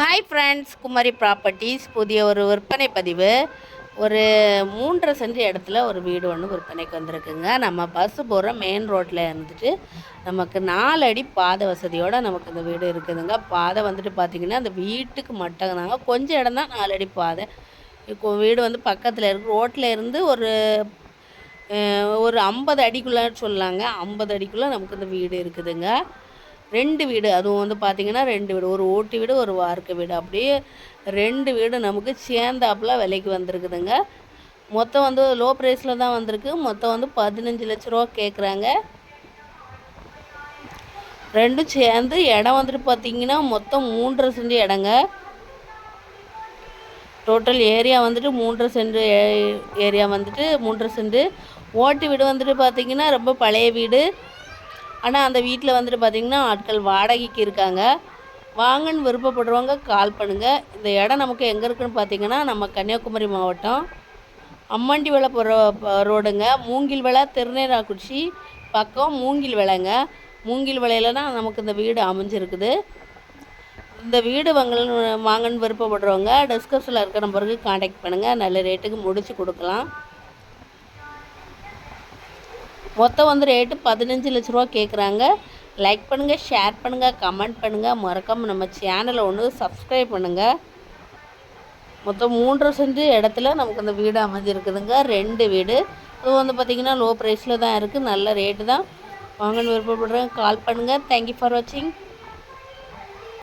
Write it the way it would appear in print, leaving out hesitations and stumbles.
Hi friends, Kumari properties புதிய ஒரு விற்பனை பதிவு. ஒரு 3.5 சென்ட் இடத்துல ஒரு வீடு ஒன்று விற்பனைக்கு வந்திருக்குங்க. நம்ம பஸ்ஸு போகிற மெயின் ரோட்டில் இருந்துட்டு நமக்கு 4 அடி பாதை வசதியோடு நமக்கு இந்த வீடு இருக்குதுங்க. பாதை வந்துட்டு பார்த்திங்கன்னா அந்த வீட்டுக்கு மட்டும்தாங்க, கொஞ்சம் இடம் தான் 4 அடி பாதை. இப்போ வீடு வந்து பக்கத்தில் இருக்குது. ரோட்டில் இருந்து ஒரு 50 அடிக்குள்ளே சொல்லலாங்க. 50 அடிக்குள்ளே நமக்கு இந்த வீடு இருக்குதுங்க. 2 வீடு, அதுவும் வந்து பார்த்திங்கன்னா 2 வீடு, ஒரு ஓட்டு வீடு ஒரு வார்க்க வீடு, அப்படியே 2 வீடு நமக்கு சேர்ந்தாப்புல விலைக்கு வந்திருக்குதுங்க. மொத்தம் வந்து லோ ப்ரைஸில் தான் வந்திருக்கு. மொத்தம் வந்து 15 லட்ச ரூபா கேட்குறாங்க. ரெண்டும் சேர்ந்து இடம் வந்துட்டு பார்த்திங்கன்னா மொத்தம் 3.5 சென்ட் இடங்க. டோட்டல் ஏரியா வந்துட்டு 3.5 சென்ட் ஏரியா வந்துட்டு 3.5 சென்ட். ஓட்டு வீடு வந்துட்டு பார்த்திங்கன்னா ரொம்ப பழைய வீடு. ஆனால் அந்த வீட்டில் வந்துட்டு பார்த்திங்கன்னா ஆட்கள் வாடகைக்கு இருக்காங்க. வாங்கன்னு விருப்பப்படுறவங்க கால் பண்ணுங்கள். இந்த இடம் நமக்கு எங்கே இருக்குதுன்னு பார்த்திங்கன்னா நம்ம கன்னியாகுமரி மாவட்டம் அம்மாண்டி விளை ரோடுங்க. மூங்கில் விளை திருநேராக்குறிச்சி பக்கம் மூங்கில் விளைங்க. மூங்கில் விளையில தான் நமக்கு இந்த வீடு அமைஞ்சிருக்குது. இந்த வீடு வாங்கன்னு விருப்பப்படுறவங்க டிஸ்கிரிப்ஷனில் இருக்கிற நம்பருக்கு காண்டாக்ட் பண்ணுங்கள். நல்ல ரேட்டுக்கு முடித்து கொடுக்கலாம். மொத்தம் வந்து ரேட்டு 15 லட்ச ரூபா கேட்குறாங்க. லைக் பண்ணுங்கள், ஷேர் பண்ணுங்கள், கமெண்ட் பண்ணுங்கள். மறக்காமல் நம்ம சேனலை சப்ஸ்கிரைப் பண்ணுங்கள். மொத்தம் 3.5 சென்ட் இடத்துல நமக்கு அந்த வீடு அமைஞ்சிருக்குதுங்க. 2 வீடு. அது வந்து பார்த்திங்கன்னா லோ ப்ரைஸில் தான் இருக்குது. நல்ல ரேட்டு தான். வாங்கன்னு விருப்பப்படுறவங்க கால் பண்ணுங்கள். தேங்க்யூ ஃபார் வாட்சிங்.